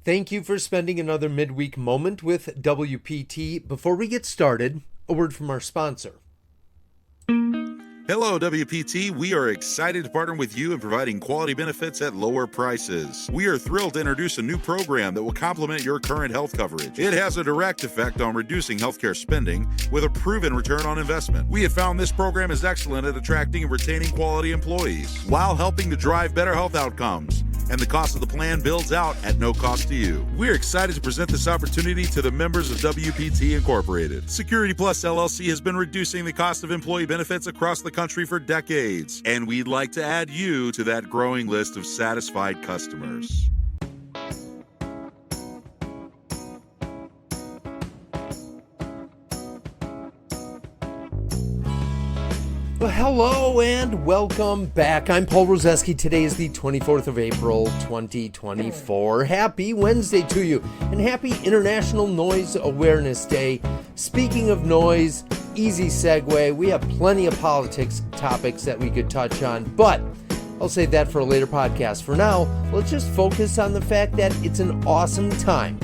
Thank you for spending another midweek moment with WPT. Before we get started, a word from our sponsor. Hello, WPT. We are excited to partner with you in providing quality benefits at lower prices. We are thrilled to introduce a new program that will complement your current health coverage. It has a direct effect on reducing healthcare spending with a proven return on investment. We have found this program is excellent at attracting and retaining quality employees while helping to drive better health outcomes. And the cost of the plan builds out at no cost to you. We're excited to present this opportunity to the members of WPT Incorporated. Security Plus LLC has been reducing the cost of employee benefits across the country for decades, and we'd like to add you to that growing list of satisfied customers. Well, hello and welcome back. I'm Paul Rozeski. Today is the 24th of April, 2024. Happy Wednesday to you, and happy International Noise Awareness Day. Speaking of noise, easy segue. We have plenty of politics topics that we could touch on, but I'll save that for a later podcast. For now, let's just focus on the fact that it's an awesome time.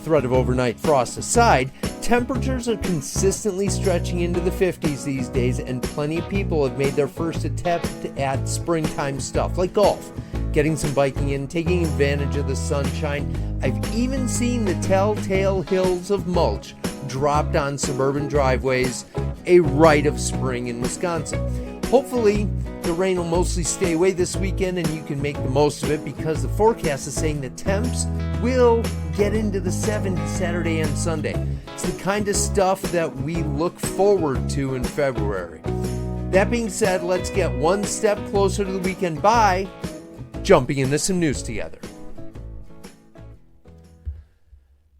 Threat of overnight frost aside, temperatures are consistently stretching into the 50s these days, and plenty of people have made their first attempt at springtime stuff like golf, getting some biking in, taking advantage of the sunshine. I've even seen the telltale hills of mulch dropped on suburban driveways, a rite of spring in Wisconsin. Hopefully, the rain will mostly stay away this weekend and you can make the most of it, because the forecast is saying the temps will get into the 70s Saturday and Sunday. It's the kind of stuff that we look forward to in February. That being said, let's get one step closer to the weekend by jumping into some news together.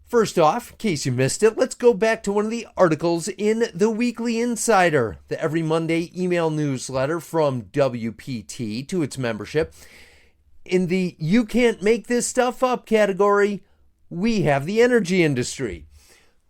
First off, in case you missed it, let's go back to one of the articles in the Weekly Insider, the every Monday email newsletter from WPT to its membership. In the "You Can't Make This Stuff Up" category, we have the energy industry.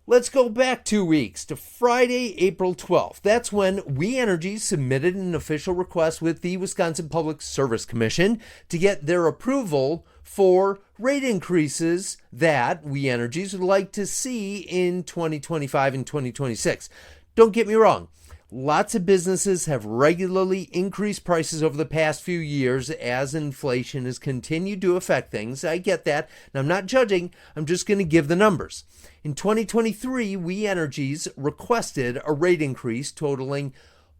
Let's go back 2 weeks to Friday, April 12th. That's when We Energies submitted an official request with the Wisconsin Public Service Commission to get their approval for rate increases that We Energies would like to see in 2025 and 2026. Don't get me wrong. Lots of businesses have regularly increased prices over the past few years as inflation has continued to affect things. I get that, and I'm not judging. I'm just going to give the numbers. In 2023, We Energies requested a rate increase totaling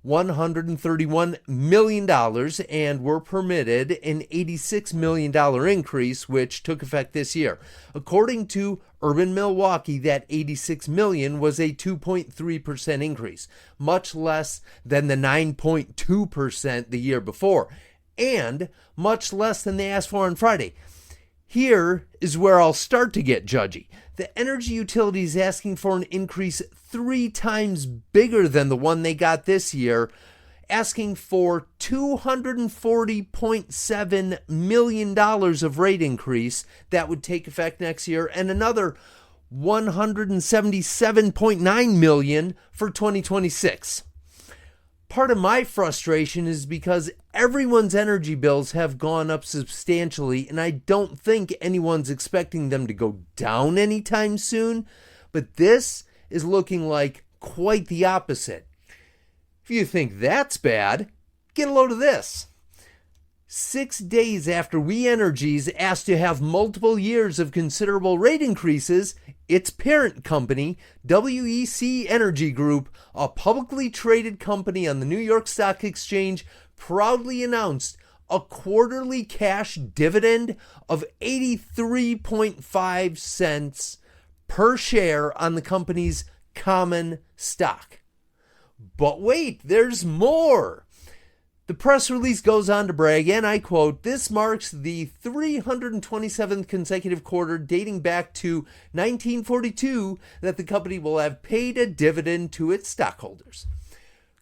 $131 million and were permitted an $86 million increase, which took effect this year. According to Urban Milwaukee, that $86 million was a 2.3% increase, much less than the 9.2% the year before, and much less than they asked for on Friday. Here is where I'll start to get judgy. The energy utility is asking for an increase 3 times bigger than the one they got this year, asking for $240.7 million of rate increase that would take effect next year, and another $177.9 million for 2026. Part of my frustration is because everyone's energy bills have gone up substantially, and I don't think anyone's expecting them to go down anytime soon, but this is looking like quite the opposite. If you think that's bad, get a load of this. 6 days after We Energies asked to have multiple years of considerable rate increases, its parent company, WEC Energy Group, a publicly traded company on the New York Stock Exchange, proudly announced a quarterly cash dividend of 83.5 cents per share on the company's common stock. But wait, there's more. The press release goes on to brag, and I quote, "This marks the 327th consecutive quarter dating back to 1942 that the company will have paid a dividend to its stockholders."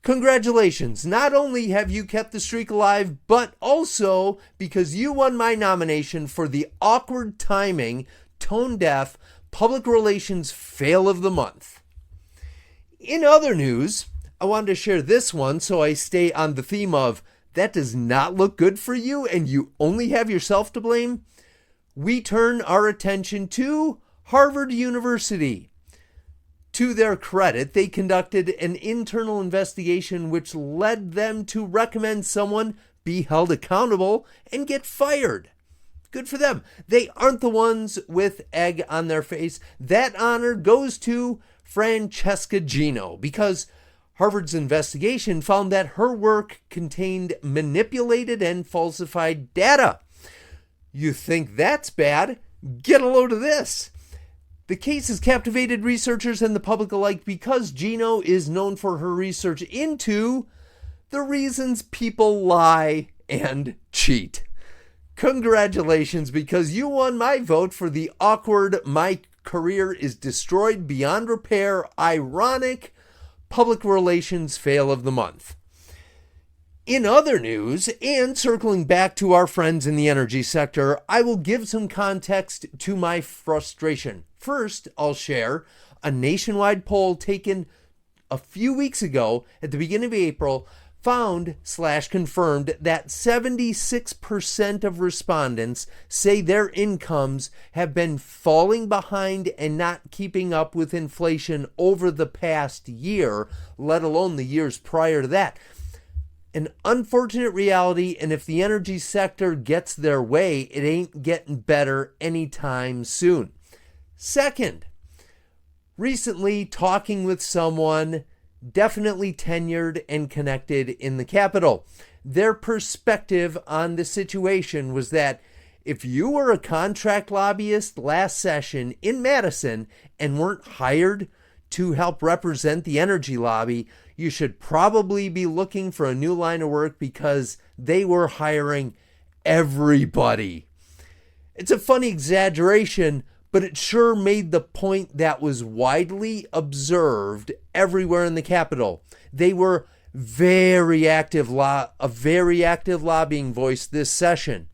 Congratulations. Not only have you kept the streak alive, but also because you won my nomination for the awkward timing, tone-deaf, public relations fail of the month. In other news, I wanted to share this one so I stay on the theme of that does not look good for you and you only have yourself to blame. we turn our attention to Harvard University. To their credit, they conducted an internal investigation which led them to recommend someone be held accountable and get fired. Good for them. They aren't the ones with egg on their face. That honor goes to Francesca Gino because Harvard's investigation found that her work contained manipulated and falsified data. You think that's bad? Get a load of this. The case has captivated researchers and the public alike because Gino is known for her research into the reasons people lie and cheat. Congratulations, because you won my vote for the awkward "my career is destroyed beyond repair" ironic public relations fail of the month. In other news, and circling back to our friends in the energy sector, I will give some context to my frustration. First, I'll share a nationwide poll taken a few weeks ago at the beginning of April found/confirmed that 76% of respondents say their incomes have been falling behind and not keeping up with inflation over the past year, let alone the years prior to that. An unfortunate reality, and if the energy sector gets their way, it ain't getting better anytime soon. Second, recently talking with someone definitely tenured and connected in the Capitol. Their perspective on the situation was that if you were a contract lobbyist last session in Madison and weren't hired to help represent the energy lobby, you should probably be looking for a new line of work because they were hiring everybody. It's a funny exaggeration, but it sure made the point that was widely observed everywhere in the Capitol. They were a very active lobbying voice this session.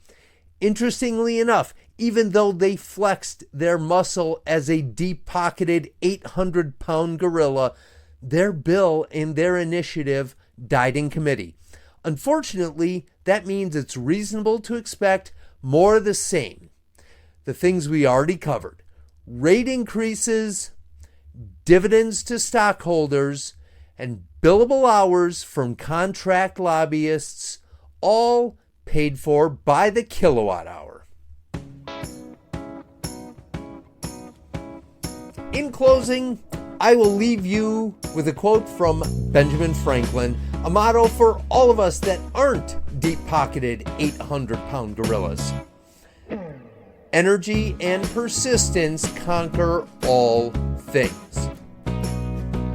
Interestingly enough, even though they flexed their muscle as a deep-pocketed 800-pound gorilla, their bill and their initiative died in committee. Unfortunately, that means it's reasonable to expect more of the same. The things we already covered: rate increases, dividends to stockholders, and billable hours from contract lobbyists, all paid for by the kilowatt hour. In closing, I will leave you with a quote from Benjamin Franklin, a motto for all of us that aren't deep-pocketed 800-pound gorillas. Energy and persistence conquer all things.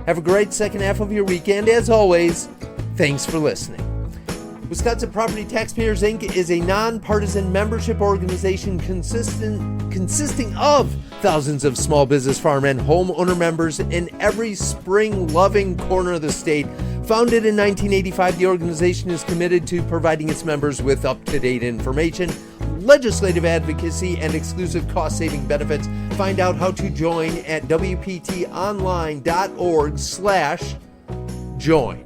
Have a great second half of your weekend. As always, thanks for listening. Wisconsin Property Taxpayers Inc. is a nonpartisan membership organization consisting of thousands of small business, farm, and homeowner members in every spring-loving corner of the state. Founded in 1985, the organization is committed to providing its members with up-to-date information, legislative advocacy, and exclusive cost-saving benefits. Find out how to join at WPTonline.org/join.